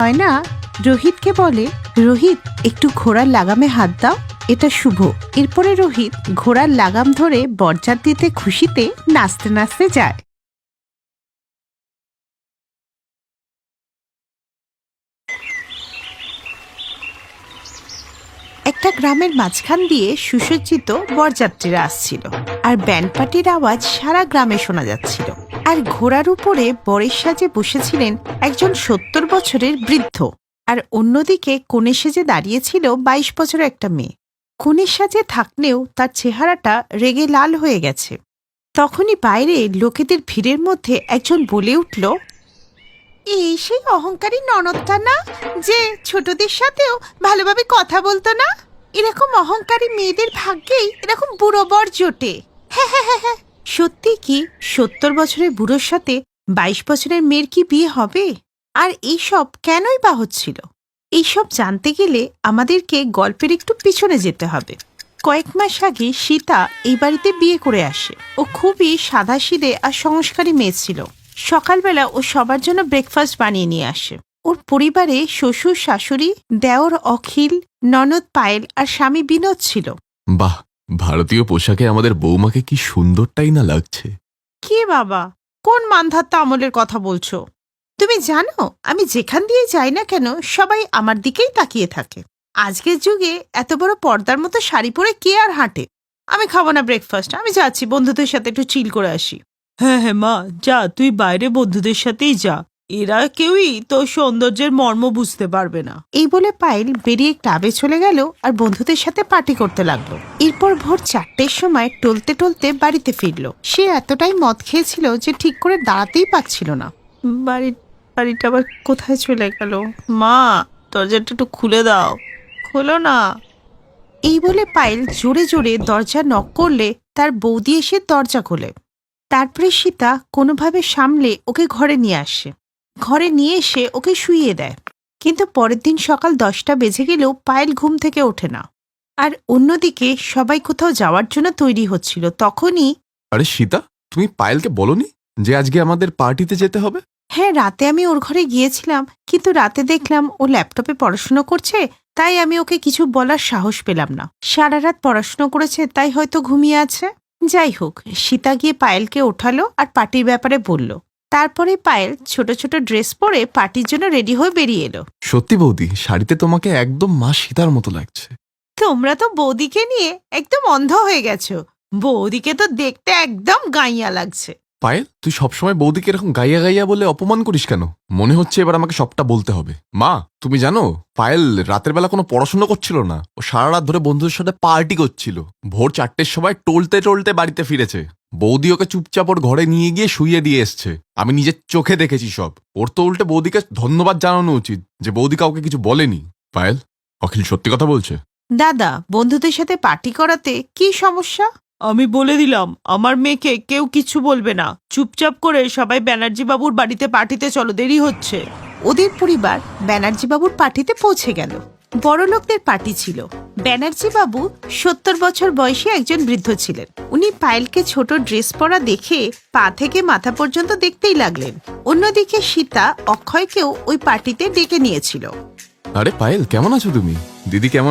নয়না রোহিতকে বলে, রোহিত একটু ঘোড়ার লাগামে হাত দাও, এটা শুভ। এরপরে রোহিত ঘোড়ার লাগাম ধরে বরযাত্রীতে খুশিতে নাচতে নাচতে যায়। একটা গ্রামের মাঝখান দিয়ে সুসজ্জিত বরযাত্রীরা আসছিল, আর ব্যান্ড পার্টির আওয়াজ সারা গ্রামে শোনা যাচ্ছিল। আর ঘোড়ার উপরে বরের সাজে বসেছিলেন একজন ৭০ বছরের বৃদ্ধ, আর অন্যদিকে কনে সেজে দাঁড়িয়েছিল ২২ বছরের একটা মেয়ে। কনের সাজে থাকলেও তার চেহারাটা রেগে লাল হয়ে গেছে। তখনই বাইরে লোকেদের ভিড়ের মধ্যে একজন বলে উঠল, এই সেই অহংকারী ননদটা না, যে ছোটদের সাথেও ভালোভাবে কথা বলতো না? এরকম অহংকারী মেয়েদের ভাগ্যেই এরকম বুড়ো বর জোটে। হ্যাঁ, সত্যি কি ৭০ বছরের বুড়োর সাথে ২২ বছরের মেয়ের কি বিয়ে হবে? আর এইসব কেনই বা হচ্ছিল? এইসব জানতে গেলে আমাদেরকে গল্পের একটু পিছনে যেতে হবে। কয়েক মাস আগে সীতা এই বাড়িতে বিয়ে করে আসে। ও খুবই সাদাসিধে আর সংস্কারী মেয়ে ছিল। সকালবেলা ও সবার জন্য ব্রেকফাস্ট বানিয়ে নিয়ে আসে। ওর পরিবারে শ্বশুর শাশুড়ি, দেওর অখিল, ননদ পায়েল আর স্বামী বিনোদ ছিল। বাহ, ভারতীয় পোশাকে আমাদের বৌমাকে কি সুন্দরটাই না লাগছে। কি বাবা, কোন মানধাত্তা আমলের কথা বলছো? তুমি জানো, আমি যেখান দিয়ে যাই না কেন সবাই আমার দিকেই তাকিয়ে থাকে। আজকের যুগে এত বড় পর্দার মতো শাড়ি পরে কে আর হাঁটে? আমি খাবো না ব্রেকফাস্ট, আমি যাচ্ছি বন্ধুদের সাথে একটু চিল করে আসি। হ্যাঁ মা, যা, তুই বাইরে বন্ধুদের সাথেই যা। এরা কেউই তোর সৌন্দর্যের মর্ম বুঝতে পারবে না। এই বলে পায়েল বেরিয়ে ক্লাবে চলে গেল আর বন্ধুদের সাথে পার্টি করতে লাগলো। এরপর ভোর ৪টের সময় টলতে টলতে বাড়িতে ফিরলো। সে এতটাই মদ খেয়েছিল যে ঠিক করে দাঁড়াতেই পারছিল না। বাড়িটা আবার কোথায় চলে গেল? মা, দরজাটা একটু খুলে দাও, খোলো না। এই বলে পায়েল জোরে জোরে দরজা নক করলে তার বৌদি এসে দরজা খোলে। তারপরে সীতা কোনোভাবে সামলে ওকে ঘরে নিয়ে আসে। ঘরে নিয়ে এসে ওকে শুইয়ে দেয়। কিন্তু পরের দিন সকাল ১০টা বেজে গেলেও পায়েল ঘুম থেকে ওঠে না। আর অন্যদিকে সবাই কোথাও যাওয়ার জন্য তৈরি হচ্ছিল। তখনই, আরে সীতা, তুমি পায়েলকে বলনি যে আজকে আমাদের পার্টিতে যেতে হবে? হ্যাঁ, রাতে আমি ওর ঘরে গিয়েছিলাম, কিন্তু রাতে দেখলাম ও ল্যাপটপে পড়াশুনো করছে, তাই আমি ওকে কিছু বলার সাহস পেলাম না। সারা রাত পড়াশুনো করেছে, তাই হয়তো ঘুমিয়ে আছে। যাই হোক, সীতা গিয়ে পায়েলকে ওঠালো আর পার্টির ব্যাপারে বলল। তারপরে পায়েল ছোট ছোট ড্রেস পরে পার্টির জন্য রেডি হয়ে বেরিয়ে এলো। সত্যি বৌদি, শাড়িতে তোমাকে একদম মা সীতার মতো লাগছে। তোমরা তো বৌদিকে নিয়ে একদম অন্ধ হয়ে গেছো। বৌদিকে তো দেখতে একদম গাইয়া লাগছে। পায়েল, তুই সবসময় বৌদিকে এরকম গাইয়া গাইয়া বলে অপমান করিস কেন? মনে হচ্ছে এবার আমাকে সবটা বলতে হবে। মা, তুমি জানো পায়েল রাতের বেলা কোনো পড়াশোনা করছিল না, ও সারা রাত ধরে বন্ধুদের সাথে পার্টি করছিল। ভোর ৪টের সময় টলতে টলতে বাড়িতে ফিরেছে। বৌদি ওকে চুপচাপ ওর ঘরে নিয়ে গিয়ে শুইয়ে দিয়ে এসছে। আমি নিজের চোখে দেখেছি সব। ওর তো উল্টে বৌদিকে ধন্যবাদ জানানো উচিত যে বৌদি কাউকে কিছু বলেনি। পায়েল, অখিল সত্যি কথা বলছে। দাদা, বন্ধুদের সাথে পার্টি করাতে কি সমস্যা? আমি বলে দিলাম, আমার মেয়েকে কেউ কিছু বলবে না। চুপচাপ করে সবাই ব্যানার্জি বাবুর বাড়িতে পার্টিতে চলো, দেরি হচ্ছে। ওদের পরিবার ব্যানার্জি বাবুর পার্টিতে পৌঁছে গেল। বড়লোকদের পার্টি ছিল। ব্যানার্জি বাবু ৭০ বছর বয়সী একজন বৃদ্ধ ছিলেন। উনি পায়েলকে ছোট ড্রেস পরা দেখে পা থেকে মাথা পর্যন্ত দেখতেই লাগলেন। অন্যদিকে সীতা অক্ষয়কেও ওই পার্টিতে ডেকে নিয়েছিল। আরে পায়েল, কেমন আছো তুমি? দিদি কেমন?